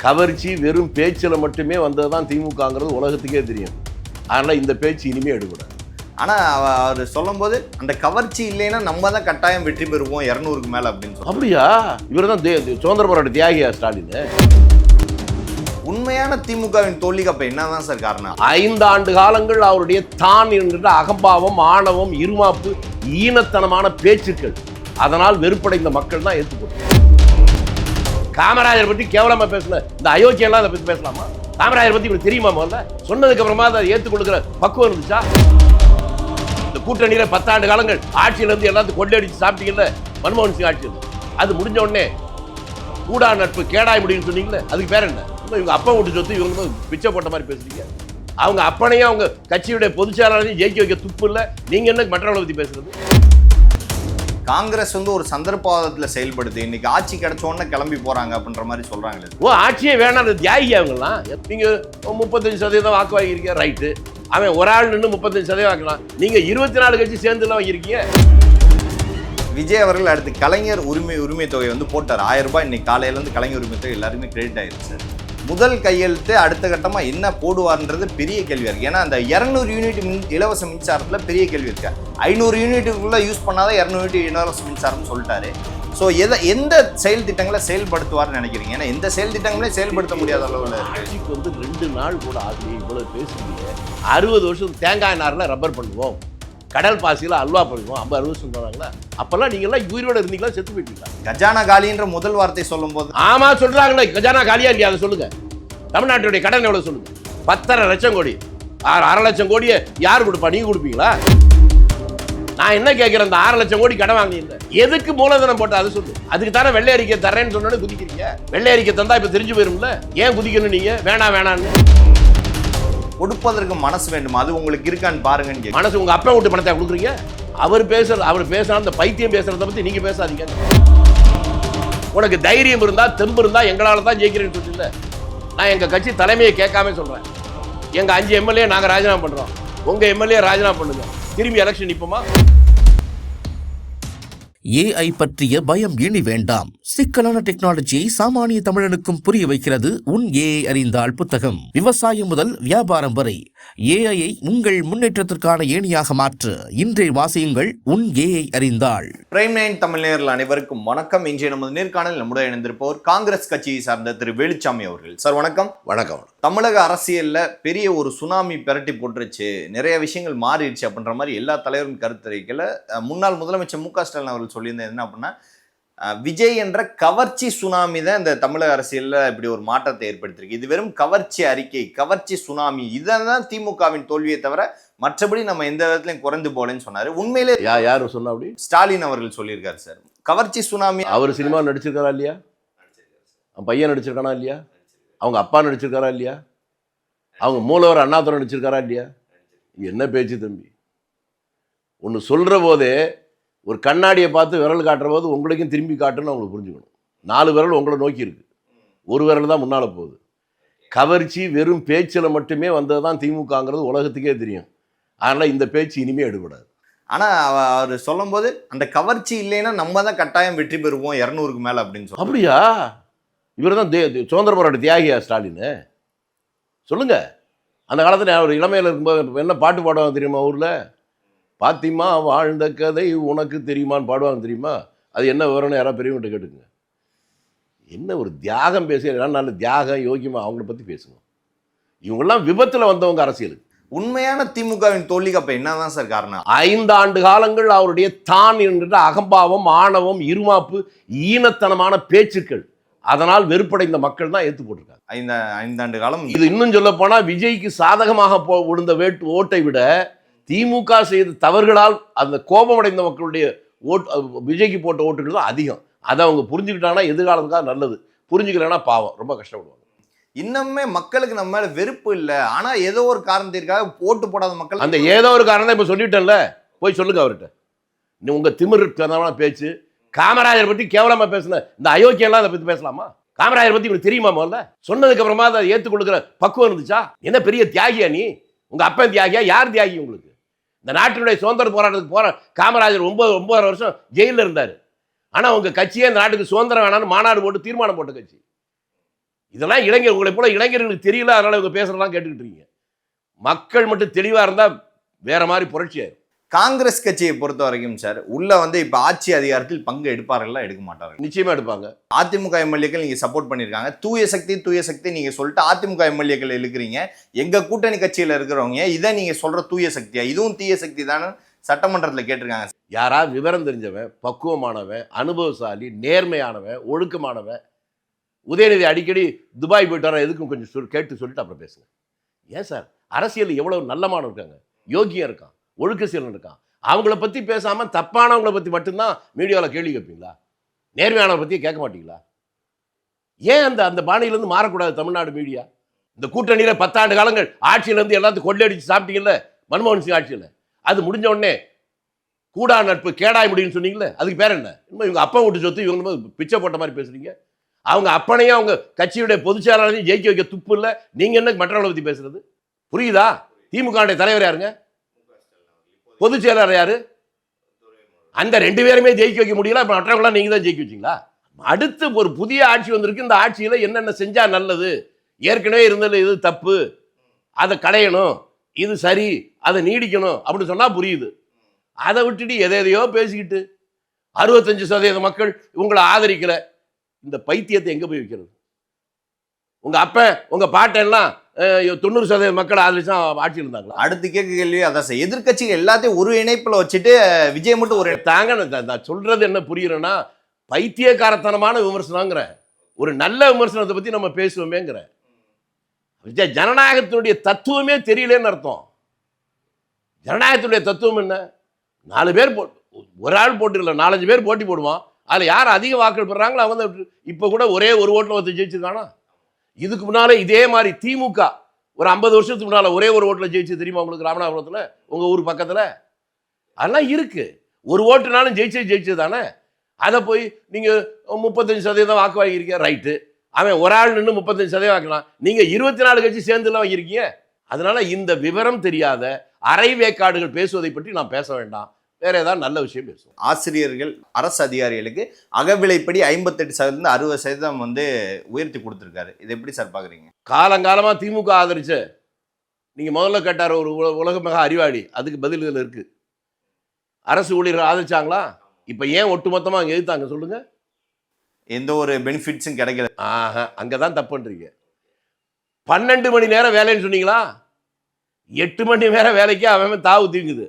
கவர்ச்சி வெறும் பேச்சில் மட்டுமே வந்தது தான் திமுகங்கிறது உலகத்துக்கே தெரியும். அதனால் இந்த பேச்சு இனிமே எடுக்கூடாது. ஆனால் அவர் சொல்லும்போது அந்த கவர்ச்சி இல்லைன்னா நம்ம தான் கட்டாயம் வெற்றி பெறுவோம் 200க்கு மேலே அப்படின்னு சொல்லி. அப்படியா? இவர் தான் சுதந்திர போராட்ட தியாகியா ஸ்டாலின்? உண்மையான திமுகவின் தோல்விக்கு அப்போ என்னதான் சார் காரணம்? 5 ஆண்டு காலங்கள் அவருடைய தான் என்கின்ற அகம்பாவம், ஆணவம், இருமாப்பு, ஈனத்தனமான பேச்சுக்கள், அதனால் வெறுப்படைந்த மக்கள் தான் ஏற்றுக்கொண்டாங்க. காமராஜர் பற்றி கேவலமா பேசல, இந்த அயோக்கியெல்லாம் அதை பற்றி பேசலாமா? காமராஜர் பற்றி உங்களுக்கு தெரியுமா? முதல்ல சொன்னதுக்கு அப்புறமா அதை ஏற்றுக்கொடுக்கிற பக்குவம் இருந்துச்சா? இந்த கூட்டணியில 10 ஆண்டு காலங்கள் ஆட்சியில இருந்து எல்லாத்தையும் கொள்ளையடிச்சு சாப்பிட்டீங்கல்ல மன்மோகன் சிங் ஆட்சியில். அது முடிஞ்ச உடனே கூடா நட்பு கேடாய் முடியும்னு சொன்னீங்களே, அதுக்கு பேர் என்ன? இவங்க அப்பா வீட்டு சொத்து இவங்க பிச்சை போட்ட மாதிரி பேசுறீங்க. அவங்க அப்பனையும் அவங்க கட்சியுடைய பொதுச் செயலாளரையும் ஜெயிக்க வைக்க துப்பு இல்லை. நீங்க என்ன மற்றவங்களை பற்றி பேசுறது? காங்கிரஸ் ஒரு சந்தர்ப்பவாதத்தில் செயல்படுது, இன்னைக்கு ஆட்சி கிடைச்ச உடனே கிளம்பி போறாங்க அப்படின்ற மாதிரி சொல்றாங்களே. ஆட்சியே வேணாம், தியாகி அவங்கலாம். நீங்க 35% வாக்கு வாங்கியிருக்கீங்க, ரைட்டு. அவன் ஒரு ஆள் நின்று 35% வாக்கலாம். நீங்க 24 கட்சி சேர்ந்துலாம் வாங்கியிருக்கீங்க. விஜய் அவர்கள் அடுத்து கலைஞர் உரிமை தொகை போட்டார் 1000 ரூபாய். இன்னைக்கு காலையிலேருந்து கலைஞர் உரிமை தொகை எல்லாருமே கிரெடிட் ஆயிடுச்சு. முதல் கையெழுத்து அடுத்த கட்டமாக என்ன போடுவார்ன்றது பெரிய கேள்வியாக இருக்குது. ஏன்னா அந்த 200 யூனிட் இலவச மின்சாரத்தில் பெரிய கேள்வி இருக்கு. 500 யூனிட்டுக்குள்ளே யூஸ் பண்ணாதான் 200 யூனிட் இலவச மின்சாரம்னு சொல்லிட்டாரு. ஸோ எந்த செயல் திட்டங்களை செயல்படுத்துவார்னு நினைக்கிறீங்க? ஏன்னா எந்த செயல் திட்டங்களே செயல்படுத்த முடியாத அளவில் ஆட்சிக்கு 2 நாள் கூட ஆகலையே, இவ்வளோ பேசுறீங்க. 60 வருஷம் தேங்காய் நாரில் ரப்பர் பண்ணுவோம், கடல் பாசியில் அல்வா பண்ணுவோம், 50-60 வருஷம் சொன்னாங்களா? அப்பெல்லாம் நீங்கள்லாம் உயிரோட இருந்தீங்களா, செத்து போயிட்டீங்களா? கஜானா காலின்ற முதல் வார்த்தை சொல்லும் போது ஆமா சொல்றாங்களே, கஜானா காலியா இல்லையா? அதை சொல்லுங்க. தமிழ்நாட்டுடைய கடன் எவ்வளவு சொல்லுங்க? 10.5 லட்சம் கோடி. 1/2 லட்சம் கோடியை யார் கொடுப்பா? நீங்க கொடுப்பீங்களா? நான் என்ன கேட்கிறேன், இந்த 6 லட்சம் கோடி கடன் வாங்கினீங்க, எதுக்கு மூலதனம் போட்ட? அது சொல்லு. அதுக்கு தானே வெள்ளை அறிக்கை தரேன்னு சொன்னோன்னு குதிக்கிறீங்க. வெள்ளை அறிக்கை தந்தா இப்ப தெரிஞ்சு போயிரும்ல, ஏன் குதிக்கணும் நீங்க? வேணான்னு கொடுப்பதற்கு மனசு வேண்டும், அது உங்களுக்கு இருக்கான்னு பாருங்க. மனசு உங்க அப்பா விட்டு பணத்தை கொடுக்குறீங்க. அவர் பேசுற அந்த பைத்தியம் பேசுறத பத்தி நீங்க பேசாதீங்க. உனக்கு தைரியம் இருந்தா, தெம்பு இருந்தா, எங்களால தான் ஜெயிக்கிறேன்னு சொல்லிಇಲ್ಲ. நான் எங்க கட்சி தலைமையை கேட்காம சொல்றேன். எங்க 5 எம்எல்ஏ நாங்க ராஜினாமா பண்றோம், உங்க எம்எல்ஏ ராஜினாமா பண்ணுங்க, திரும்பி எலெக்ஷன் நிப்போமா? ஏஐ பற்றிய பயம் இனி வேண்டாம். சிக்கலான டெக்னாலஜியை சாமானிய தமிழனுக்கும் புரிய வைக்கிறது உன் ஏஐ அறிந்தால் புத்தகம். விவசாயம் முதல் வியாபாரம் வரை ஏஐயை உங்கள் முன்னேற்றத்திற்கான ஏணியாக மாற்று. இன்றைய வாசியுங்கள் உன் ஏஐ அறிந்தால். பிரைம் 9 தமிழ் நேயர்கள் அனைவருக்கும் வணக்கம். இன்றைய நமது நேர்காணல் நம்முடைய இணைந்திருப்பவர் காங்கிரஸ் கட்சியை சார்ந்த திரு வேலுச்சாமி அவர்கள். சார் வணக்கம். வணக்கம். தமிழக அரசியல்ல பெரிய ஒரு சுனாமி பிரட்டி போட்டுருச்சு, நிறைய விஷயங்கள் மாறிடுச்சு அப்படின்ற மாதிரி எல்லா தலைவரும் கருத்தறிக்கல. முன்னாள் முதலமைச்சர் மு க ஸ்டாலின் அவர்கள் சொல்லியிருந்தது என்ன அப்படின்னா, விஜய் என்ற கவர்ச்சி சுனாமி தான் இந்த தமிழக அரசியல்ல இப்படி ஒரு மாற்றத்தை ஏற்படுத்தியிருக்கு. இது வெறும் கவர்ச்சி அறிக்கை, கவர்ச்சி சுனாமி, இதான் திமுகவின் தோல்வியை தவிர மற்றபடி நம்ம எந்த விதத்திலையும் குறைந்து போலன்னு சொன்னாரு. உண்மையிலே யாரு சொன்னா அப்படி? ஸ்டாலின் அவர்கள் சொல்லியிருக்காரு சார். கவர்ச்சி சுனாமி. அவர் சினிமா நடிச்சிருக்காரா இல்லையா? அவன் பையன் நடிச்சிருக்கானா இல்லையா? அவங்க அப்பா நடிச்சிருக்காரா இல்லையா? அவங்க மூலவர் அண்ணாதுரை நடிச்சிருக்காரா இல்லையா? என்ன பேச்சு தம்பி? ஒன்று சொல்ற போதே ஒரு கண்ணாடியை பார்த்து விரல் காட்டுற போது உங்களுக்கும் திரும்பி காட்டுன்னு அவங்களுக்கு புரிஞ்சுக்கணும். 4 விரல் உங்களை நோக்கி இருக்கு, ஒரு விரல் தான் முன்னால் போகுது. கவர்ச்சி வெறும் பேச்சில் மட்டுமே வந்தது தான் திமுகங்கிறது உலகத்துக்கே தெரியும். அதனால் இந்த பேச்சு இனிமே எடுபடாது. ஆனால் அவர் சொல்லும் போது அந்த கவர்ச்சி இல்லைன்னா நம்ம தான் கட்டாயம் வெற்றி பெறுவோம் 200க்கு மேலே அப்படின்னு சொல்லி. அப்படியா? இவர் தான் சுதந்திர போராட்ட தியாகியா ஸ்டாலின்? சொல்லுங்க. அந்த காலத்தில் அவர் இளமையில் இருக்கும்போது என்ன பாட்டு பாடுவாங்க தெரியுமா? ஊரில் பாத்திமா வாழ்ந்த கதை உனக்கு தெரியுமான்னு பாடுவாங்க தெரியுமா? அது என்ன விவரம்னு யாராவது பெரியவங்கிட்ட கேட்டுங்க. என்ன ஒரு தியாகம் பேசுகிற, நல்ல தியாகம் யோகியமா அவங்கள பற்றி பேசுங்க. இவங்கெல்லாம் விபத்தில் வந்தவங்க அரசியலுக்கு. உண்மையான திமுகவின் தோல்விக்கு அப்போ என்னதான் சார் காரணம்? 5 ஆண்டு காலங்கள் அவருடைய தான் என்கின்ற அகம்பாவம், ஆணவம், இருமாப்பு, ஈனத்தனமான பேச்சுக்கள், அதனால் வெறுப்படைந்த மக்கள் தான் ஏற்று போட்டிருக்காங்க. 5 ஆண்டு காலம். இது இன்னும் சொல்ல போனா விஜய்க்கு சாதகமாக விழுந்த ஓட்டை விட திமுக செய்த தவறுகளால் அந்த கோபமடைந்த மக்களுடைய விஜய்க்கு போட்ட ஓட்டுகள் தான் அதிகம். அதை அவங்க புரிஞ்சுக்கிட்டாங்கன்னா எதிர்காலத்துக்காக நல்லது, புரிஞ்சுக்கலன்னா பாவம், ரொம்ப கஷ்டப்படுவாங்க. இன்னுமே மக்களுக்கு நம்ம மேல வெறுப்பு இல்லை, ஆனா ஏதோ ஒரு காரணத்திற்காக ஓட்டு போடாத மக்கள். அந்த ஏதோ ஒரு காரணம் தான் இப்ப சொல்லிட்டேன்ல, போய் சொல்லுங்க அவர்கிட்ட. உங்க திமிரு பேச்சு. காமராஜர் பற்றி கேவலமா பேசுன இந்த அயோக்கியெல்லாம் அதை பத்தி பேசலாமா? காமராஜர் பத்தி உங்களுக்கு தெரியுமா? முதல்ல சொன்னதுக்கு அப்புறமா அதை ஏற்றுக்கொடுக்கிற பக்குவம் இருந்துச்சா? என்ன பெரிய தியாகியா நீ? உங்க அப்பன் தியாகியா? யார் தியாகி உங்களுக்கு? இந்த நாட்டினுடைய சுதந்திர போராட்டத்துக்கு போற காமராஜர் 9 வருஷம் ஜெயிலில் இருந்தார். ஆனால் உங்க கட்சியே இந்த நாட்டுக்கு சுதந்திரம் வேணான்னு மாநாடு போட்டு தீர்மானம் போட்ட கட்சி. இதெல்லாம் இளைஞர் உங்களை போல இளைஞர்களுக்கு தெரியல, அதனால இவங்க பேசுறதெல்லாம் கேட்டுக்கிட்டு இருக்கீங்க. மக்கள் மட்டும் தெளிவா இருந்தா வேற மாதிரி புரட்சியாயிரும். காங்கிரஸ் கட்சியை பொறுத்த வரைக்கும் சார் உள்ள வந்து இப்ப ஆட்சி அதிகாரத்தில் பங்கு எடுப்பார்களா எடுக்க மாட்டார்கள்? நிச்சயமா எடுப்பாங்க. அதிமுக எம்எல்ஏக்கள் நீங்க சப்போர்ட் பண்ணிருக்காங்க. தூய சக்தி நீங்க சொல்லிட்டு அதிமுக எம்எல்ஏக்கள் இழுக்கிறீங்க. எங்க கூட்டணி கட்சியில இருக்கிறவங்க இதை நீங்க சொல்ற தூய சக்தியா, இதுவும் தீய சக்தி தானே சட்டமன்றத்தில் கேட்டிருக்காங்க. யாராவது விவரம் தெரிஞ்சவன், பக்குவமானவன், அனுபவசாலி, நேர்மையானவன், ஒழுக்கமானவன், உதயநிதி அடிக்கடி துபாய் போயிட்டு வர எதுக்கும் கொஞ்சம் கேட்டு சொல்லிட்டு அப்புறம் பேசுங்க. ஏன் சார், அரசியல் எவ்வளவு நல்லமானவங்க இருக்காங்க, யோகியம் இருக்கான், ஒழுக்க சீலன் இருக்கான். அவங்கள பத்தி பேசாம தப்பானவங்களை பத்தி மட்டும்தான் மீடியாவில் கேள்வி கேட்பீங்களா? நேர்மையானவரை பத்தியே கேட்க மாட்டீங்களா? ஏன் அந்த அந்த பாணியிலேருந்து மாறக்கூடாது தமிழ்நாடு மீடியா? இந்த கூட்டணியில் 10 ஆண்டு காலங்கள் ஆட்சியிலேருந்து எல்லாத்தையும் கொள்ளையடிச்சு சாப்பிட்டீங்கல்ல மன்மோகன் சிங் ஆட்சியில். அது முடிஞ்ச உடனே கூடா நட்பு கேடாய் முடியும்னு சொன்னீங்கல்ல, அதுக்கு பேர் என்ன? இன்னும் இவங்க அப்பா வீட்டு சொத்து இவங்க பிச்சை போட்ட மாதிரி பேசுறீங்க. அவங்க அப்பனையும் அவங்க கட்சியுடைய பொதுச் செயலாளரையும் ஜெயிக்க வைக்க துப்பு இல்லை. நீங்க என்ன மற்றவங்களை பத்தி பேசுறது? புரியுதா? திமுக தலைவர் யாருங்க? பொதுச் செயலாளர் யாரு? அந்த 2 பேருமே ஜெயிக்க வைக்க முடியல, அப்ப மற்றவங்களாம் நீங்க தான் ஜெயிக்க வச்சீங்களா? அடுத்து ஒரு புதிய ஆட்சி வந்திருக்கு. இந்த ஆட்சியில என்னென்ன செஞ்சா நல்லது, ஏற்கனவே இருந்தது இது தப்பு, அதை களையணும், இது சரி, அதை நீடிக்கணும் அப்படின்னு சொன்னா புரியுது. அதை விட்டுட்டு எதையோ பேசிக்கிட்டு 65% மக்கள் உங்களை ஆதரிக்கல, இந்த பைத்தியத்தை எங்க போய் வைக்கிறது? உங்க அப்ப உங்க பாட்டெல்லாம் 90% மக்கள் ஆதரிச்சா ஆட்சியில் இருந்தாங்களா? அடுத்து கேட்க கேள்வி அதான் சார், எதிர்கட்சிகள் எல்லாத்தையும் ஒரு இணைப்புல வச்சுட்டு விஜய் மட்டும் ஒரு தாங்க. நான் சொல்றது என்ன புரியுறேன்னா, பைத்தியக்காரத்தனமான விமர்சனங்கிறேன். ஒரு நல்ல விமர்சனத்தை பத்தி நம்ம பேசுவோமேங்கிறேன். ஜனநாயகத்தினுடைய தத்துவமே தெரியலன்னு அர்த்தம். ஜனநாயகத்தினுடைய தத்துவம் என்ன? 4 பேர் ஒரு ஆள் போட்டு இல்லை, 4-5 பேர் போட்டி போடுவான். அதில் யார் அதிக வாக்கள் பெறாங்களோ அவங்க தான். இப்போ கூட ஒரே ஒரு ஓட்டில் ஒருத்தர் ஜெயிச்சிருக்கானா? இதுக்கு முன்னாலே இதே மாதிரி திமுக ஒரு 50 வருஷத்துக்கு முன்னால் ஒரே ஒரு ஓட்டில் ஜெயிச்சு தெரியுமா உங்களுக்கு? ராமநாதபுரத்தில் உங்கள் ஊர் பக்கத்தில் அதெல்லாம் இருக்கு. ஒரு ஓட்டுனாலும் ஜெயிச்சது தானே. அதை போய் நீங்கள் 35% வாக்கு வாங்கியிருக்கீங்க, ரைட்டு. அவன் ஒரு ஆள் நின்று 35% வாக்கலாம். நீங்கள் 24 கட்சி சேர்ந்துலாம் வாங்கியிருக்கீங்க. அதனால இந்த விவரம் தெரியாத அரை வேக்காடுகள் பேசுவதை பற்றி நாம் பேச வேண்டாம். வேற ஏதாவது நல்ல விஷயம் பேசுவோம். ஆசிரியர்கள் அரசு அதிகாரிகளுக்கு அகவிலைப்படி 58% 60% வந்து உயர்த்தி கொடுத்துருக்காரு. இது எப்படி சார் பாக்குறீங்க? காலங்காலமாக திமுக ஆதரிச்ச நீங்கள் முதல்ல கேட்டார் ஒரு உலக மிக அறிவாளி, அதுக்கு பதில் இதில் இருக்கு. அரசு ஊழியர்கள் ஆதரிச்சாங்களா? இப்போ ஏன் ஒட்டுமொத்தமாக அங்கே எதிர்த்தாங்க சொல்லுங்க? எந்த ஒரு பெனிஃபிட்ஸும் கிடைக்கல. அங்கே தான் தப்பு பண்றீங்க. 12 மணி நேரம் வேலைன்னு சொன்னீங்களா? 8 மணி நேரம் வேலைக்கு அவன் தாவு தீங்குது.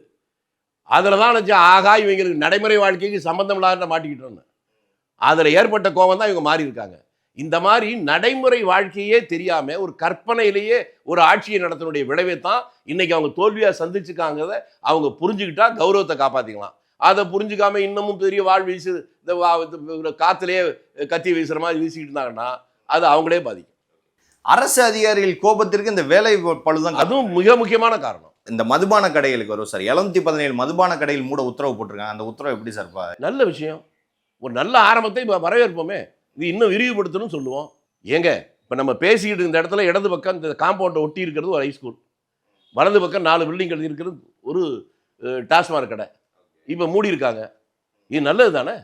அதில் தான் நினச்சா ஆகா இவங்களுக்கு நடைமுறை வாழ்க்கைக்கு சம்பந்தம் இல்லாத மாட்டிக்கிட்டோன்னு. அதில் ஏற்பட்ட கோபம் தான் இவங்க மாறி இருக்காங்க. இந்த மாதிரி நடைமுறை வாழ்க்கையே தெரியாமல் ஒரு கற்பனையிலேயே ஒரு ஆட்சியை நடத்தினுடைய விளைவை தான் இன்னைக்கு அவங்க தோல்வியாக சந்திச்சுக்காங்கிறத அவங்க புரிஞ்சுக்கிட்டா கௌரவத்தை காப்பாற்றிக்கலாம். அதை புரிஞ்சுக்காம இன்னமும் பெரிய வாழ் வீசு இந்த காற்றுலேயே கத்தி வீசுகிற மாதிரி வீசிக்கிட்டு இருந்தாங்கன்னா அது அவங்களே பாதிக்கும். அரசு அதிகாரிகள் கோபத்திற்கு இந்த வேலை பழுதான் அதுவும் மிக முக்கியமான காரணம். இந்த மதுபான கடைகளுக்கு வரும் சார். 717 மதுபான கடைகள் மூட உத்தரவு போட்டிருக்காங்க. அந்த உத்தரவு எப்படி சார்? நல்ல விஷயம். ஒரு நல்ல ஆரம்பத்தை வரவேற்போமே. இது இன்னும் விரிவுபடுத்தணும்னு சொல்லுவோம். ஏங்க இப்போ நம்ம பேசிக்கிட்டு இந்த இடத்துல இடது பக்கம் இந்த காம்பவுண்டை ஒட்டி இருக்கிறது ஒரு ஹைஸ்கூல், வலது பக்கம் 4 பில்டிங் இருக்கிறது ஒரு டாஸ்மாக் கடை. இப்போ மூடி இருக்காங்க. இது நல்லது தானே?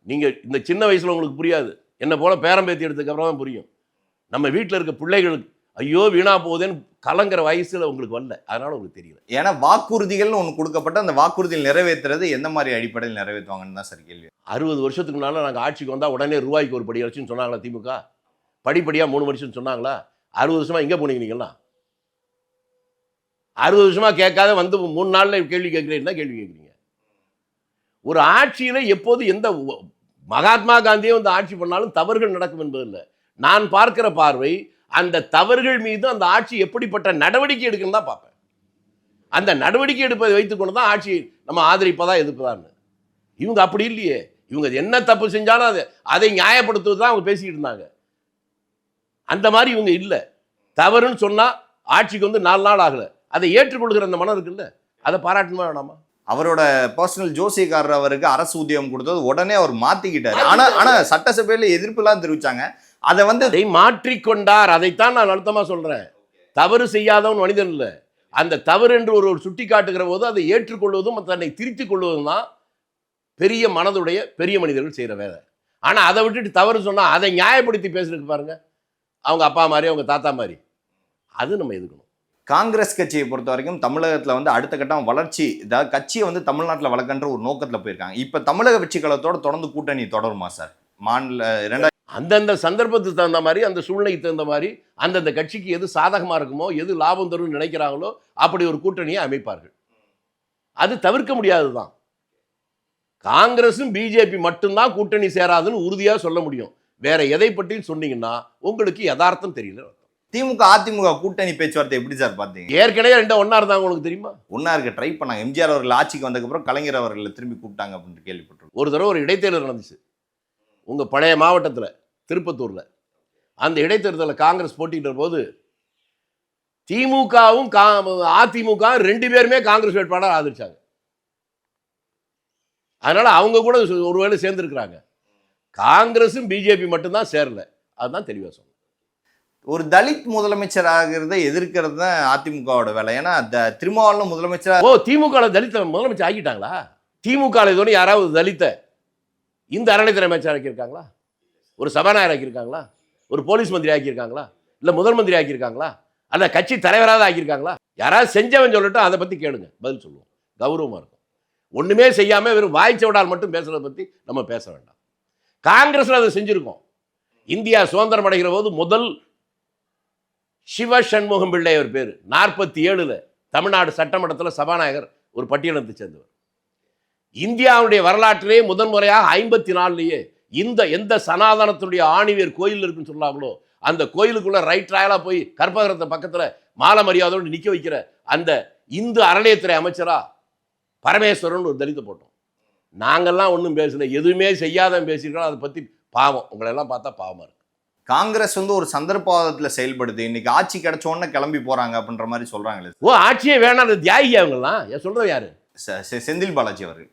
நீங்கள் இந்த சின்ன வயசில் உங்களுக்கு புரியாது, என்ன போல பேரம்பேத்தி எடுத்ததுக்கப்புறம் தான் புரியும். நம்ம வீட்டில் இருக்க பிள்ளைகளுக்கு ஐயோ வீணா போகுதுன்னு கலங்கிற வயசுல உங்களுக்கு வரல, அதனால உங்களுக்கு தெரியல. ஏன்னா வாக்குறுதிகள்னு ஒன்று கொடுக்கப்பட்ட அந்த வாக்குறுதியில் நிறைவேற்றுறது எந்த மாதிரி அடிப்படையில் நிறைவேற்றுவாங்கன்னு தான் சார் கேள்வி. 60 வருஷத்துக்கு முன்னால் நாங்கள் ஆட்சிக்கு வந்தால் உடனே ரூபாய்க்கு ஒரு படி வச்சுன்னு சொன்னாங்களா திமுக? படிப்படியாக 3 வருஷம்னு சொன்னாங்களா? 60 வருஷமா எங்கே போனீங்க நீங்களாம்? 60 வருஷமா கேட்காத வந்து 3 நாளில் கேள்வி கேட்குறீங்கன்னா கேள்வி கேட்குறீங்க. ஒரு ஆட்சியில் எப்போது எந்த மகாத்மா காந்தியே வந்து ஆட்சி பண்ணாலும் தவறுகள் நடக்கும் என்பதில்லை. நான் பார்க்கிற பார்வை அந்த தவறுகள் மீது அந்த ஆட்சி எப்படிப்பட்ட நடவடிக்கை எடுக்கணும் தான் பார்ப்பேன். அந்த நடவடிக்கை எடுப்பதை வைத்துக்கொண்டு தான் ஆட்சி நம்ம ஆதரிப்பதா எதிர்ப்பதான்னு. இவங்க அப்படி இல்லையே. இவங்க என்ன தப்பு செஞ்சாலும் அதை நியாயப்படுத்துவது தான் அவங்க பேசிக்கிட்டு இருந்தாங்க. அந்த மாதிரி இவங்க இல்லை. தவறுன்னு சொன்னால் ஆட்சிக்கு வந்து 4 நாள் ஆகலை, அதை ஏற்றுக்கொள்கிற அந்த மனம் இருக்குல்ல, அதை பாராட்டணுமா வேணாமா? அவரோட பர்சனல் ஜோசியக்காரர் அவருக்கு அரசு ஊதியம் கொடுத்தது உடனே அவர் மாத்திக்கிட்டாரு. ஆனா சட்டசபையில எதிர்ப்புலாம் தெரிவிச்சாங்க. அதை வந்து அதை மாற்றிக்கொண்டார். அதைத்தான் நான் அழுத்தமா சொல்றேன். தவறு செய்யாதவன் மனிதன் இல்லை. அந்த தவறு என்று ஒரு சுட்டி காட்டுகிற போது அதை ஏற்றுக்கொள்வதும் தன்னை திருத்திக் கொள்வதும் தான் பெரிய மனதுடைய பெரிய மனிதர்கள் செய்கிற வேலை. ஆனால் அதை விட்டுட்டு தவறு சொன்னால் அதை நியாயப்படுத்தி பேசுறதுக்கு பாருங்க, அவங்க அப்பா மாதிரி அவங்க தாத்தா மாதிரி, அது நம்ம எதுக்கணும். காங்கிரஸ் கட்சியை பொறுத்த வரைக்கும் தமிழகத்தில் வந்து அடுத்த கட்டம் வளர்ச்சி, அதாவது கட்சியை வந்து தமிழ்நாட்டில் வளர்க்கன்ற ஒரு நோக்கத்தில் போயிருக்காங்க. இப்போ தமிழக வெற்றி கழகத்தோட தொடர்ந்து கூட்டணி தொடருமா சார்? மாநில அந்தந்த சந்தர்ப்பத்துக்கு தகுந்த மாதிரி, அந்த சூழ்நிலைக்கு தகுந்த மாதிரி, அந்தந்த கட்சிக்கு எது சாதகமாக இருக்குமோ, எது லாபம் தரும்னு நினைக்கிறாங்களோ அப்படி ஒரு கூட்டணியை அமைப்பார்கள். அது தவிர்க்க முடியாது தான். காங்கிரஸும் பிஜேபி மட்டும்தான் கூட்டணி சேராதுன்னு உறுதியாக சொல்ல முடியும். வேற எதை பற்றியும் சொன்னீங்கன்னா உங்களுக்கு யதார்த்தம் தெரியல. திமுக அதிமுக கூட்டணி பேச்சுவார்த்தை எப்படி சார் பார்த்தீங்க? ஏற்கனவே ரெண்டும் ஒன்னா இருந்தாங்க, உங்களுக்கு தெரியுமா? ஒன்னா இருக்க ட்ரை பண்ணாங்க. எம்ஜிஆர் அவர்கள் ஆட்சிக்கு வந்ததுக்கப்புறம் கலைஞர் அவர்களை திரும்பி கூப்பிட்டாங்க அப்படின்னு கேள்விப்பட்டிருக்கோம். ஒரு தடவை ஒரு இடைத்தேர்தல் நடந்துச்சு உங்க பழைய மாவட்டத்தில், திருப்பத்தூர்ல. அந்த இடைத்தேர்தலில் காங்கிரஸ் போட்டியிட்ட போது திமுகவும் அதிமுக ரெண்டு பேருமே காங்கிரஸ் வேட்பாளர் ஆதரிச்சாங்க. அதனால அவங்க கூட ஒருவேளை சேர்ந்துருக்கிறாங்க. காங்கிரஸும் பிஜேபி மட்டும்தான் சேரல. அதுதான் தெளிவாக சொன்னேன். ஒரு தலித் முதலமைச்சர் ஆகிறத எதிர்க்கிறது தான் அதிமுகவோட வேலை. ஏன்னா திருமாவளவன் முதலமைச்சர். திமுக தலித்த முதலமைச்சர் ஆக்கிட்டாங்களா? திமுக இதோட யாராவது தலித்த இந்த அறநிலையத்துறை அமைச்சர் ஆக்கியிருக்காங்களா? ஒரு சபாநாயகர் ஆக்கியிருக்காங்களா? ஒரு போலீஸ் மந்திரி ஆக்கியிருக்காங்களா? இல்லை முதல் மந்திரி ஆக்கியிருக்காங்களா? அல்ல கட்சி தலைவராக ஆக்கியிருக்காங்களா? யாராவது செஞ்சவன் சொல்லட்டும், அதை பற்றி கேளுங்க, பதில் சொல்லுவோம். கௌரவமாக இருக்கும். ஒன்றுமே செய்யாமல் வெறும் வாய்ச்சவடால் மட்டும் பேசுறதை பற்றி நம்ம பேச வேண்டாம். காங்கிரஸில் அதை செஞ்சுருக்கோம். இந்தியா சுதந்திரம் அடைகிற போது முதல் சிவ சண்முகம் பிள்ளை அவர் பேர், 47 தமிழ்நாடு சட்டமன்றத்தில் சபாநாயகர், ஒரு பட்டியலத்தை சேர்ந்தவர். இந்தியாவுடைய வரலாற்றிலே முதன் முறையாக 54 இந்த எந்த சனாதனத்துடைய ஆணிவேர் கோயில் இருக்குன்னு சொல்லாங்களோ அந்த கோயிலுக்குள்ள ரைட் ராயலா போய் கற்பகிரத்தை பக்கத்தில் மாலை மரியாதையோடு நிற்க வைக்கிற அந்த இந்து அறநிலையத்துறை அமைச்சரா பரமேஸ்வரன் ஒரு தலித்தை போட்டோம். நாங்கள்லாம் ஒன்றும் பேசல, எதுவுமே செய்யாத பேசியிருக்கோம். அதை பற்றி பாவம், உங்களெல்லாம் பார்த்தா பாவமாக இருக்கு. காங்கிரஸ் வந்து ஒரு சந்தர்ப்பவாதத்தில் செயல்படுது. இன்னைக்கு ஆட்சி கிடைச்ச உடனே கிளம்பி போறாங்க அப்படின்ற மாதிரி சொல்றாங்களே. ஆட்சியே வேணாம், அந்த தியாகி அவங்கெல்லாம். சொல்றது யாரு? செந்தில் பாலாஜி அவர்கள்.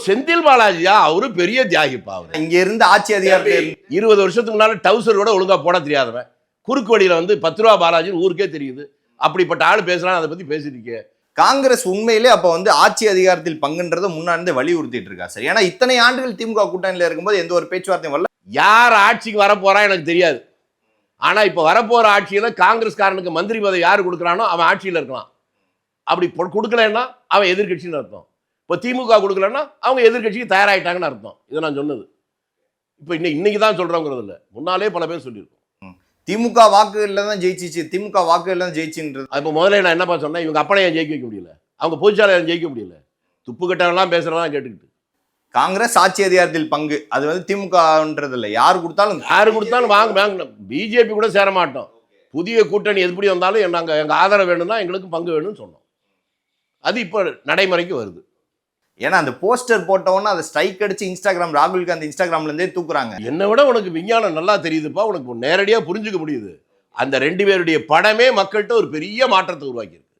செந்தில் பாலாஜியா? அவரு பெரிய தியாகிப்பா. அவர் இங்க இருந்து ஆட்சி அதிகாரத்தில் 20 வருஷத்துக்கு முன்னால டவுசர் கூட ஒழுங்கா போட தெரியாதவன், குறுக்கு வழியில வந்து 10 ரூபா பாலாஜின்னு ஊருக்கே தெரியுது. அப்படிப்பட்ட ஆள் பேசலாம், அதை பத்தி பேசிட்டு. காங்கிரஸ் உண்மையிலே அப்ப வந்து ஆட்சி அதிகாரத்தில் பங்குன்றதை முன்னாடி வலியுறுத்திட்டு இருக்கா சார்? ஏன்னா இத்தனை ஆண்டுகள் திமுக கூட்டணியில் இருக்கும்போது எந்த ஒரு பேச்சுவார்த்தையும் வரல. யார் ஆட்சிக்கு வரப்போறா எனக்கு தெரியாது. ஆனா இப்ப வரப்போற ஆட்சியில காங்கிரஸ்காரனுக்கு மந்திரி பதவி யாரு கொடுக்குறானோ அவன் ஆட்சியில் இருக்கலாம். அப்படி கொடுக்கலன்னா அவன் எதிர்கட்சின்னு அர்த்தம். இப்போ திமுக கொடுக்கலன்னா அவங்க எதிர்கட்சிக்கு தயாராகிட்டாங்கன்னு அர்த்தம். இதை நான் சொன்னது இப்போ இன்னைக்கு தான் சொல்றோங்கிறது இல்லை, முன்னாலே பல பேர் சொல்லியிருக்கோம். திமுக வாக்குகள்ல தான் ஜெயிச்சிச்சு, திமுக வாக்குகள்ல தான் ஜெயிச்சுன்றது. இப்போ முதல்ல நான் என்னப்பா சொன்னேன், இவங்க அப்பனை ஏன் ஜெயிக்க வைக்க முடியல, அவங்க பொதுச்சாலையை ஜெயிக்க முடியல, துப்பு கட்டெல்லாம் பேசுறதா கேட்டுக்கிட்டு. காங்கிரஸ் ஆட்சி அதிகாரத்தில் பங்கு, அது வந்து திமுகன்றது இல்லை, யாரு கொடுத்தாலும் வாங்க. பிஜேபி கூட சேர மாட்டோம். புதிய கூட்டணி எப்படி வந்தாலும் நாங்கள் எங்கள் ஆதரவு வேணும்னா எங்களுக்கு பங்கு வேணும்னு சொன்னோம். அது இப்போ நடைமுறைக்கு வருது. ஏன்னா அந்த போஸ்டர் போட்டவொன்னே அதை ஸ்ட்ரைக் அடிச்சு இன்ஸ்டாகிராம், ராகுல் காந்தி இன்ஸ்டாகிராம்ல இருந்தே தூக்குறாங்க. என்னை விட உனக்கு விஞ்ஞானம் நல்லா தெரியுதுப்பா, உனக்கு நேரடியாக புரிஞ்சுக்க முடியுது. அந்த 2 பேருடைய படமே மக்கள்கிட்ட ஒரு பெரிய மாற்றத்தை உருவாக்கியிருக்கு.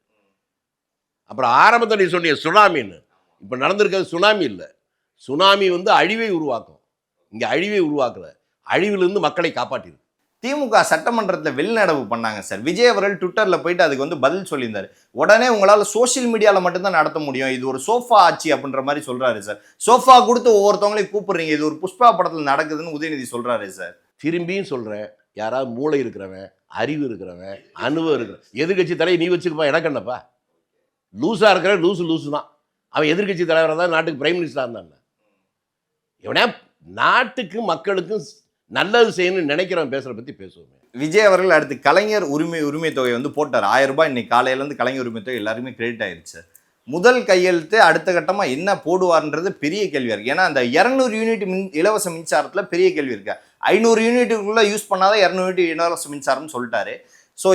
அப்புறம் ஆரம்பத்தில் நீ சொன்னிய சுனாமின்னு, இப்போ நடந்திருக்கிறது சுனாமி இல்லை, சுனாமி வந்து அழிவை உருவாக்கும். இங்கே அழிவை உருவாக்கல, அழிவிலிருந்து மக்களை காப்பாற்றிருக்கு. திமுக சட்டமன்றத்தில் வெளிநடப்பு பண்ணாங்க சார். விஜய் அவர்கள் ட்விட்டரில் போயிட்டு அதுக்கு வந்து பதில் சொல்லியிருந்தார். உடனே உங்களால் சோஷியல் மீடியாவில் மட்டும்தான் நடத்த முடியும், இது ஒரு சோஃபா ஆட்சி அப்படின்ற மாதிரி சொல்றாரு சார். சோஃபா கொடுத்து ஒவ்வொருத்தவங்களையும் கூப்பிடுறீங்க, இது ஒரு புஷ்பா படத்தில் நடக்குதுன்னு உதயநிதி சொல்றாரு சார். திரும்பியும் சொல்கிறேன், யாராவது மூளை இருக்கிறவன், அறிவு இருக்கிறவன், அனுபவம் இருக்கிற எதிர்கட்சி தலையை நீ வச்சுக்கப்பா, எனக்கு என்னப்பா? லூஸாக இருக்கிற லூசு தான். அவன் எதிர்கட்சி தலைவராக தான் நாட்டுக்கு பிரைம் மினிஸ்டராக இருந்தான். இவனே நாட்டுக்கு மக்களுக்கும் நல்லது செய்யணும்னு நினைக்கிறவன் பேசுகிற பற்றி பேசுவோம். விஜய் அவர்கள் அடுத்து கலைஞர் உரிமை தொகை வந்து போட்டார் 1000 ரூபாய். இன்னைக்கு காலையிலேருந்து கலைஞர் உரிமை தொகை எல்லாருமே கிரெடிட் ஆயிடுச்சு. முதல் கையெழுத்து அடுத்த கட்டமாக என்ன போடுவார்ன்றது பெரிய கேள்வியாக இருக்குது. ஏன்னா அந்த 200 யூனிட் இலவச மின்சாரத்தில் பெரிய கேள்வி இருக்கு. 500 யூனிட்டுக்குள்ளே யூஸ் பண்ணாதான் 200 யூனிட் இலவச மின்சாரம்னு சொல்லிட்டாரு. ஸோ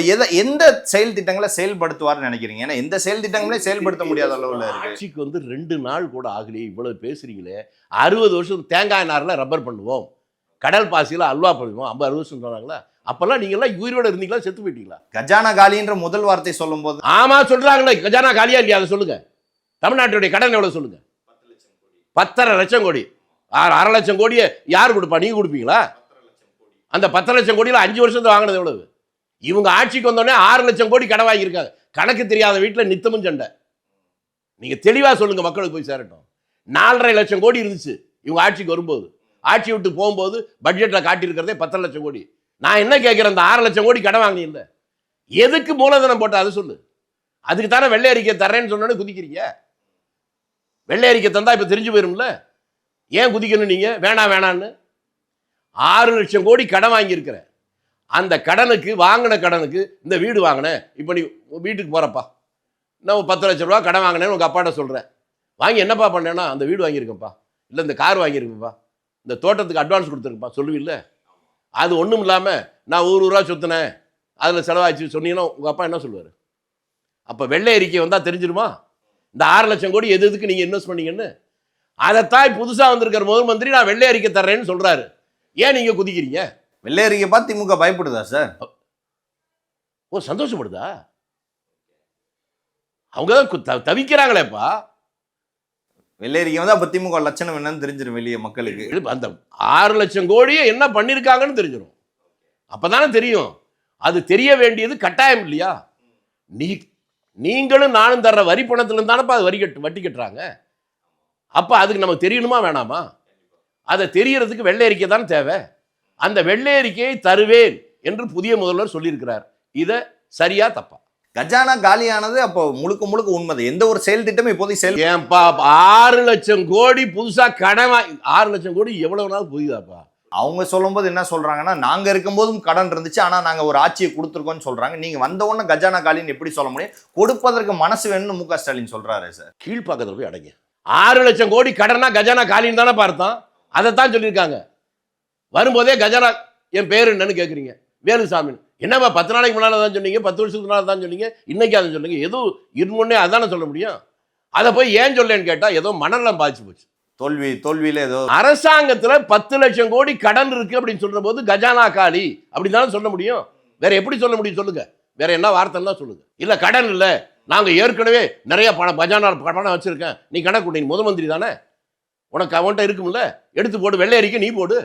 எந்த செயல் திட்டங்களை செயல்படுத்துவார்னு நினைக்கிறீங்க? ஏன்னா எந்த செயல் திட்டங்களே செயல்படுத்த முடியாத அளவில் இருக்கு. ஆட்சிக்கு வந்து 2 நாள் கூட ஆகலையே, இவ்வளவு பேசுறீங்களே. 60 வருஷம் தேங்காய் நாரில் ரப்பர் பண்ணுவோம், கடல் பாசியில் அல்வா பண்ணுவோம், 50-60 வருஷம் சொன்னாங்களா? அப்பெல்லாம் நீங்கள்லாம் உயிரோட இருந்தீங்களா, செத்து போயிட்டீங்களா? கஜானா காலின்ற முதல் வார்த்தை சொல்லும் போது ஆமா சொல்றாங்களே, கஜானா காலியா இல்லையா? அதை சொல்லுங்க. தமிழ்நாட்டுடைய கடன் எவ்வளவு சொல்லுங்க? 10.5 லட்சம் கோடி. 1/2 லட்சம் கோடியை யார் கொடுப்பா? நீங்க கொடுப்பீங்களா? அந்த 10 லட்சம் கோடியில் 5 வருஷத்தை வாங்கினது எவ்வளவு? இவங்க ஆட்சிக்கு வந்தோடனே 6 லட்சம் கோடி கடன் வாங்கியிருக்காங்க. கணக்கு தெரியாத வீட்டில் நித்தமும் சண்டை. நீங்க தெளிவா சொல்லுங்க, மக்களுக்கு போய் சேரட்டும். 4.5 லட்சம் கோடி இருந்துச்சு இவங்க ஆட்சிக்கு வரும்போது. ஆட்சி விட்டு போகும்போது பட்ஜெட்டில் காட்டியிருக்கிறதே 10 லட்சம் கோடி. நான் என்ன கேட்குறேன், அந்த 6 லட்சம் கோடி கடன் வாங்கினீங்க, எதுக்கு மூலதனம் போட்ட அதை சொல்லு. அதுக்கு தானே வெள்ளை அறிக்கை தர்றேன்னு சொன்னோன்னு குதிக்கிறீங்க. வெள்ளை அறிக்கை தந்தா இப்போ தெரிஞ்சு போயிரும்ல, ஏன் குதிக்கணும் நீங்கள் வேணான்னு? 6 லட்சம் கோடி கடன் வாங்கியிருக்கிற, அந்த கடனுக்கு வாங்கின கடனுக்கு இந்த வீடு வாங்கினேன், இப்போ நீ வீட்டுக்கு போகிறப்பா நான் 10 லட்ச ரூபா கடன் வாங்கினேன்னு உங்கள் அப்பாட்ட சொல்கிறேன். வாங்கி என்னப்பா பண்ணேன்னா அந்த வீடு வாங்கியிருக்கேன்ப்பா, இல்லை இந்த கார் வாங்கியிருக்கேன்ப்பா, இந்த தோட்டத்துக்கு அட்வான்ஸ் கொடுத்துருக்குப்பா சொல்லுவில்ல. அது ஒன்றும் இல்லாமல் நான் ஊரூரா சுற்றினேன், அதில் செலவாச்சு சொன்னீங்கன்னா உங்கள் அப்பா என்ன சொல்லுவார்? அப்போ வெள்ளை அறிக்கை வந்தால் தெரிஞ்சிருமா இந்த 6 லட்சம் கோடி எதுக்கு நீங்கள் இன்வெஸ்ட் பண்ணீங்கன்னு? அதைத்தான் புதுசாக வந்திருக்கிற முதல் மந்திரி நான் வெள்ளை அறிக்கை தர்றேன்னு சொல்கிறாரு. ஏன் நீங்கள் குதிக்கிறீங்க? வெள்ளை அறிக்கை பார்த்து திமுக பயப்படுதா சார்? ஓ, சந்தோஷப்படுதா? அவங்க தான் தவிக்கிறாங்களேப்பா. வெள்ளை அறிக்கை வந்து அப்போ திமுக லட்சணம் என்னன்னு தெரிஞ்சிடும் வெளியே மக்களுக்கு. அந்த 6 லட்சம் கோடியை என்ன பண்ணியிருக்காங்கன்னு தெரிஞ்சிடும். அப்பதானே தெரியும். அது தெரிய வேண்டியது கட்டாயம் இல்லையா? நீங்களும் நானும் தர்ற வரி பணத்துல தானப்பா அது வட்டி கட்டுறாங்க. அப்ப அதுக்கு நமக்கு தெரியணுமா வேணாமா? அதை தெரியறதுக்கு வெள்ளை அறிக்கை தான் தேவை. அந்த வெள்ளை அறிக்கையை தருவேன் என்று புதிய முதல்வர் சொல்லியிருக்கிறார். இதை சரியா தப்பா? கஜானா காலியானது அப்போ முழுக்க முழுக்க உண்மை. எந்த ஒரு செயல் திட்டமும் இப்போதைக்கு செயல் ஏன்பா 6 லட்சம் கோடி புதுசா கடன் 6 லட்சம் கோடி எவ்வளவு நாள் புரியுதாப்பா? அவங்க சொல்லும்போது என்ன சொல்றாங்கன்னா, நாங்க இருக்கும்போதும் கடன் இருந்துச்சு, ஆனா நாங்க ஒரு ஆட்சியை கொடுத்துருக்கோம்னு சொல்றாங்க. நீங்க வந்த உடனே கஜானா காலின்னு எப்படி சொல்ல முடியும்? கொடுப்பதற்கு மனசு வேணும்னு மு க ஸ்டாலின் சொல்றாரு சார். கீழ்பாக்கத்துல போய் அடங்க. 6 லட்சம் கோடி கடனா கஜானா காலின்னு தானே பார்த்தோம். அதைத்தான் சொல்லியிருக்காங்க. வரும்போதே கஜானா என் பேர் என்னன்னு கேட்குறீங்க, வேலுசாமி. என்னப்பா 10 நாளைக்கு முன்னால தான் சொன்னீங்க, 10 வருஷத்துக்கு முன்னால தான் சொன்னீங்க, இன்னைக்கு அதை சொன்னீங்க. எதுவும் இருமுன்னே அதானே சொல்ல முடியும். அதை போய் ஏன் சொல்லேன்னு கேட்டா ஏதோ மனநலம் பாதிச்சு போச்சு. தோல்வியில ஏதோ அரசாங்கத்துல 10 லட்சம் கோடி கடன் இருக்கு அப்படின்னு சொல்ற போது கஜானா காலி அப்படின்னு தானே சொல்ல முடியும். வேற எப்படி சொல்ல முடியும் சொல்லுங்க? வேற என்ன வார்த்தைன்னா சொல்லுங்க. இல்ல கடன் இல்ல, நாங்க ஏற்கனவே நிறைய பணம் வச்சிருக்கேன், நீ கணக்கு கொடுங்க, முதல் மந்திரி தானே, உனக்கு அவன்கிட்ட இருக்கும்ல, எடுத்து போடு, வெள்ளை அறிக்கை நீ போடு.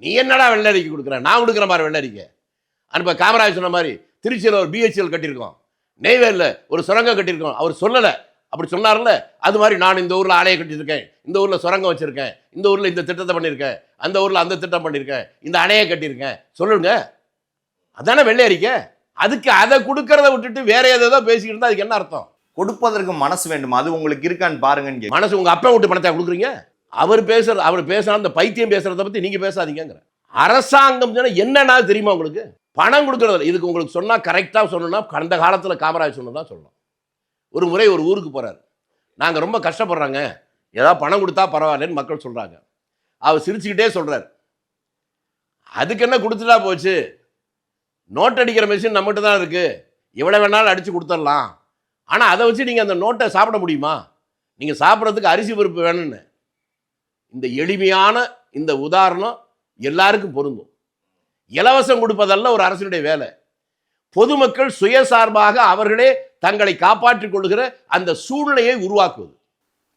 நீ என்னடா வெள்ளை அறிக்கை கொடுக்குற? நான் கொடுக்குற மாதிரி வெள்ளை அறிக்கை. அனுப்ப காமராஜ் சொன்ன மாதிரி திருச்சியில் ஒரு பிஹெச்எல் கட்டியிருக்கோம், நெய்வேலியில் ஒரு சுரங்கம் கட்டியிருக்கோம். அவர் சொல்லலை, அப்படி சொன்னார்ல. அது மாதிரி நான் இந்த ஊரில் ஆலையை கட்டியிருக்கேன், இந்த ஊரில் சுரங்கம் வச்சிருக்கேன், இந்த ஊரில் இந்த திட்டத்தை பண்ணியிருக்கேன், அந்த ஊரில் அந்த திட்டம் பண்ணியிருக்கேன், இந்த அணையை கட்டியிருக்கேன், சொல்லுங்க. அதானே வெள்ளை அறிக்கை. அதுக்கு அதை கொடுக்கறத விட்டுட்டு வேற ஏதோ பேசிக்கிட்டு இருந்தா அதுக்கு என்ன அர்த்தம்? கொடுப்பதற்கு மனசு வேண்டும், அது உங்களுக்கு இருக்கான்னு பாருங்கன்னு. மனசு உங்க அப்பா விட்டு பணத்தை கொடுக்குறீங்க. அவர் பேசுற அந்த பைத்தியம் பேசுறத பத்தி நீங்க பேசாதீங்கிற. அரசாங்கம் என்னன்னா தெரியுமா உங்களுக்கு? பணம் கொடுக்கறது. இதுக்கு உங்களுக்கு சொன்னா கரெக்டா சொல்லணும்னா கடந்த காலத்துல காமராஜ் சொன்னதான் சொல்லணும். ஒரு முறை ஒரு ஊருக்கு போறாரு, நாங்க ரொம்ப கஷ்டப்படுறாங்க, ஏதாவது பணம் கொடுத்தா பரவாயில்லன்னு மக்கள் சொல்றாங்க. அவர் சிரிச்சுக்கிட்டே சொல்றாரு, அதுக்கு என்ன கொடுத்துட்டா போச்சு, நோட் அடிக்கிற மெஷின் நம்மகிட்ட தான் இருக்கு, எவ்வளவு வேணாலும் அடிச்சு கொடுத்துடலாம். ஆனா அதை வச்சு நீங்க அந்த நோட்டை சாப்பிட முடியுமா? நீங்க சாப்பிட்றதுக்கு அரிசி பருப்பு வேணும்னு. இந்த எளிமையான இந்த உதாரணம் எல்லாருக்கும் பொருந்தும். இலவசம் கொடுப்பதல்ல ஒரு அரசினுடைய வேலை. பொதுமக்கள் சுயசார்பாக அவர்களே தங்களை காப்பாற்றிக் கொள்கிற அந்த சூழ்நிலையை உருவாக்குவது.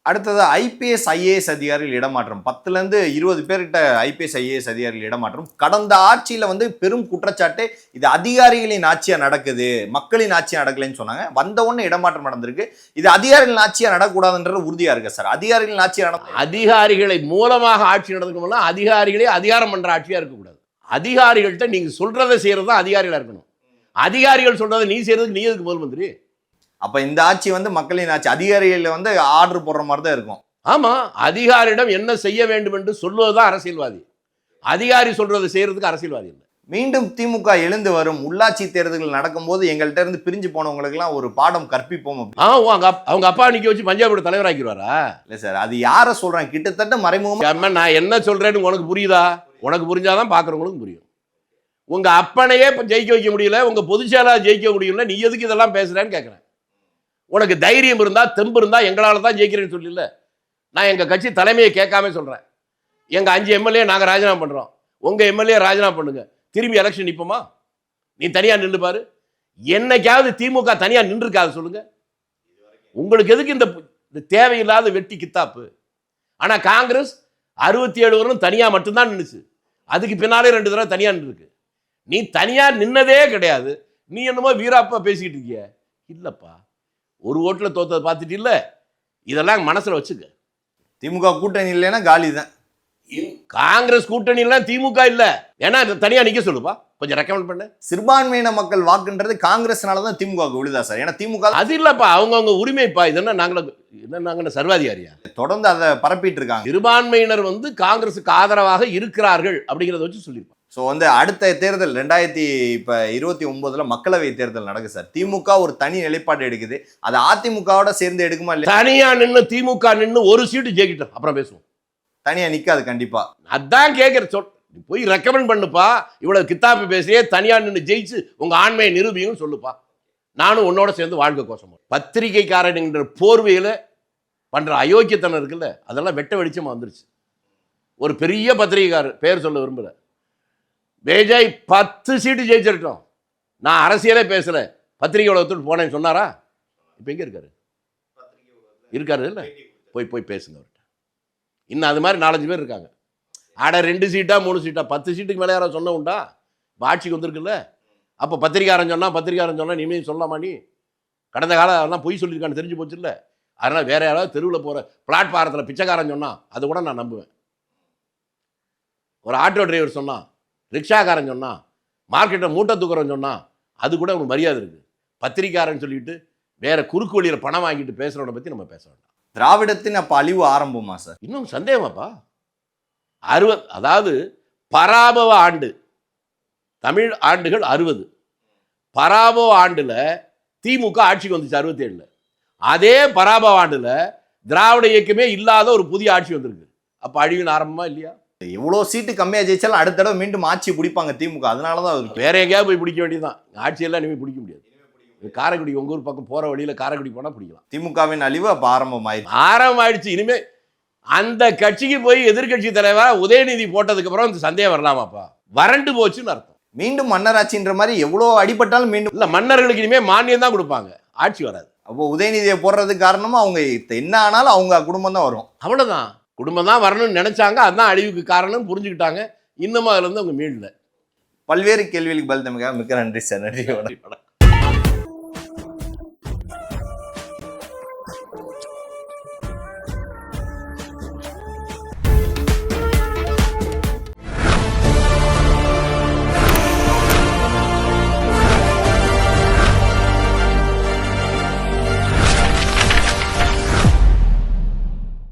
அடுத்தது ஐபிஎஸ் ஐஏஎஸ் அதிகாரிகள் இடமாற்றம். 10ல இருந்து 20 பேர்கிட்ட ஐபிஎஸ் ஐஏஎஸ் அதிகாரிகள் இடமாற்றம். கடந்த ஆட்சியில வந்து பெரும் குற்றச்சாட்டு, இது அதிகாரிகளின் ஆட்சியா நடக்குது, மக்களின் ஆட்சியா நடக்கலைன்னு சொன்னாங்க. வந்த உடனே இடமாற்றம் நடந்திருக்கு. இது அதிகாரிகளின் ஆட்சியா நடக்கூடாதுன்றது உறுதியா இருக்கு சார். அதிகாரிகளின் ஆட்சியா அதிகாரிகளை மூலமாக ஆட்சி நடக்கணும்னா அதிகாரிகளே அதிகாரம் பண்ற ஆட்சியா இருக்கக்கூடாது. அதிகாரிகள்கிட்ட நீங்க சொல்றதை செய்யறது தான் அதிகாரிகளா இருக்கணும். அதிகாரிகள் சொல்றதை நீ செய்யறதுக்கு நீ எதுக்கு முதல் மந்திரி? அப்ப இந்த ஆட்சி வந்து மக்களின் ஆட்சி, அதிகாரிகள் வந்து ஆர்டர் போடுற மாதிரி தான் இருக்கும். ஆமா, அதிகாரியிடம் என்ன செய்ய வேண்டும் என்று சொல்வதுதான் அரசியல்வாதி. அதிகாரி சொல்றதை செய்யறதுக்கு அரசியல்வாதி இல்லை. மீண்டும் திமுக எழுந்து வரும். உள்ளாட்சி தேர்தல்கள் நடக்கும்போது எங்கள்கிட்ட இருந்து பிரிஞ்சு போனவங்களுக்கு எல்லாம் ஒரு பாடம் கற்பிப்போம். அவங்க அப்பா நிக்க வச்சு பஞ்சாபோட தலைவராக்கிடுவாரா? இல்ல சார், அது யார சொல்றாங்க? கிட்டத்தட்ட மறைமுகமா நான் என்ன சொல்றேன்னு உனக்கு புரியுதா? உனக்கு புரிஞ்சாதான் பாக்குறவங்களுக்கு புரியும். உங்க அப்பனையே ஜெயிக்க வைக்க முடியல, உங்க பொதுச்செயலாளர் ஜெயிக்க முடியல, நீ எதுக்கு இதெல்லாம் பேசுறேன்னு கேட்கிறேன். உனக்கு தைரியம் இருந்தா தெம்பு இருந்தா எங்களால தான் ஜெயிக்கிறேன்னு சொல்லல. நான் எங்க கட்சி தலைமையை கேட்காம சொல்றேன். எங்க 5 எம்எல்ஏ நாங்க ராஜினாமா பண்றோம், உங்க எம்எல்ஏ ராஜினாமா பண்ணுங்க, திரும்பி எலெக்ஷன் நிப்போமா? நீ தனியா நின்று பாரு. என்னைக்காவது திமுக தனியா நின்று இருக்காது சொல்லுங்க. உங்களுக்கு எதுக்கு இந்த தேவையில்லாத வெட்டி கித்தாப்பு? ஆனா காங்கிரஸ் 67 வருடம் தனியா மட்டும்தான் நின்றுச்சு. அதுக்கு பின்னாலே 2 தடவை தனியா நின்று. நீ தனியா நின்னதே கிடையாது. நீ என்னமோ வீராப்பா பேசிக்கிட்டு இருக்கிய. இல்லப்பா, ஒரு ஓட்டுல தோத்ததை பார்த்துட்டு இல்ல, இதெல்லாம் மனசுல வச்சுக்க. திமுக கூட்டணி இல்லைன்னா காலி தான். காங்கிரஸ் கூட்டணிலாம் திமுக இல்ல. ஏன்னா தனியா நிக்க சொல்லுப்பா, கொஞ்சம் ரெக்கமெண்ட் பண்ணு. சிறுபான்மையின மக்கள் வாக்குன்றது காங்கிரஸ்னால தான் திமுகவுக்கு விழுதா சார்? ஏன்னா திமுக அது இல்லப்பா, அவங்கவுங்க உரிமைப்பா. இதென்ன நாங்க சர்வாதிகாரியா? தொடர்ந்து அதை பரப்பிட்டு இருக்காங்க. சிறுபான்மையினர் வந்து காங்கிரசுக்கு ஆதரவாக இருக்கிறார்கள் அப்படிங்கிறத வச்சு சொல்லியிருப்பாங்க. ஸோ வந்து அடுத்த தேர்தல் 2029 மக்களவை தேர்தல் நடக்குது சார். திமுக ஒரு தனி நிலைப்பாடு எடுக்குது. அது அதிமுகவோட சேர்ந்து எடுக்குமா இல்லையா? தனியா நின்று திமுக நின்று ஒரு சீட்டு ஜெயிக்கிட்டோம், அப்புறம் பேசுவோம். தனியா நிக்காது கண்டிப்பா. அதான் கேட்கிற சொல், போய் ரெக்கமெண்ட் பண்ணுப்பா. இவ்வளவு கித்தாப்பி பேசியே தனியா நின்று ஜெயிச்சு உங்க ஆண்மையை நிரூபியும் சொல்லுப்பா. நானும் உன்னோட சேர்ந்து வாழ்க்கை கோஷம். பத்திரிகைக்காரன் என்ற போர்வையில பண்ற அயோக்கியத்தனம் இருக்குல்ல, அதெல்லாம் வெட்ட வெளிச்சமா வந்துருச்சு. ஒரு பெரிய பத்திரிகைக்காரர், பேர் சொல்ல விரும்பல, பேஜாய் 10 சீட்டு ஜெயிச்சிருக்கோம், நான் அரசியலே பேசல, பத்திரிகை உலகத்துக்கு போனேன்னு சொன்னாரா? இப்ப எங்க இருக்காரு? இருக்காரு இல்ல, போய் பேசுங்க அவர்கிட்ட. இன்னும் அது மாதிரி 4-5 பேர் இருக்காங்க. ஆட 2 சீட்டா 3 சீட்டா 10 சீட்டுக்கு மேலே யாராவது சொன்ன உண்டா? இப்போ ஆட்சிக்கு வந்திருக்குல்ல, அப்போ பத்திரிகாரன் சொன்னா நீ சொல்லலாமா? நீ கடந்த காலம் எல்லாம் பொய் சொல்லியிருக்கான்னு தெரிஞ்சு போச்சு இல்லை? அதனால் வேற யாராவது தெருவில் போகிற பிளாட்பாரத்தில் பிச்சைக்காரன் சொன்னா அது கூட நான் நம்புவேன். ஒரு ஆட்டோ டிரைவர் சொன்னா, ரிக்ஷாக்காரன் சொன்னா, மார்க்கெட்டில் மூட்டை தூக்குறவன் சொன்னா அது கூட அவனுக்கு மரியாதை இருக்குது. பத்திரிக்காரன் சொல்லிட்டு வேற குறுக்கு வழியில் பணம் வாங்கிட்டு பேசுகிறவனை பற்றி நம்ம பேச வேண்டாம். திராவிடத்தின் அப்போ அழிவு ஆரம்பமா சார்? இன்னும் சந்தேகமாப்பா. 60, அதாவது பராபவ ஆண்டு, தமிழ் ஆண்டுகள் 60, பராபவ ஆண்டுல திமுக ஆட்சிக்கு வந்துச்சு 67. அதே பராபவ ஆண்டுல திராவிட இயக்கமே இல்லாத ஒரு புதிய ஆட்சி வந்திருக்கு. அப்ப அழிவின் ஆரம்பமா இல்லையா? எவ்வளோ சீட்டு கம்மியாக ஜெயிச்சாலும் அடுத்த தடவை மீண்டும் ஆட்சி பிடிப்பாங்க திமுக. அதனால தான் வேற எங்கேயாவது போய் பிடிக்க வேண்டியதுதான். ஆட்சியெல்லாம் இனிமேல் பிடிக்க முடியாது. காரைக்குடி, உங்க ஊர் பக்கம் போற வழியில காரைக்குடி போனா பிடிக்கலாம். திமுகவின் அழிவு அப்ப ஆரம்பமாயிடுச்சு. இனிமே அந்த கட்சிக்கு போய் எதிர்கட்சி தலைவரா உதயநிதி போட்டதுக்கு அப்புறம் இந்த சந்தேகம் வரலாமாப்பா? வறண்டு போச்சுன்னு அர்த்தம். மீண்டும் மன்னராட்சின்ற மாதிரி எவ்வளோ அடிபட்டாலும் மீண்டும் இல்ல, மன்னர்களுக்கு இனிமே மானியம் தான் கொடுப்பாங்க, ஆட்சி வராது. அப்போ உதயநிதியை போடுறதுக்கு காரணமா அவங்க என்ன ஆனாலும் அவங்க குடும்பம் தான் வரும். அவ்வளவுதான். குடும்பம் தான் வரணும்னு நினைச்சாங்க, அதுதான் அழிவுக்கு காரணம் புரிஞ்சுக்கிட்டாங்க. இன்னமும் அதுல இருந்து அவங்க மீளல. பல்வேறு கேள்விகளுக்கு பதில் தமிழக மிக்க நன்றி சார். நன்றி.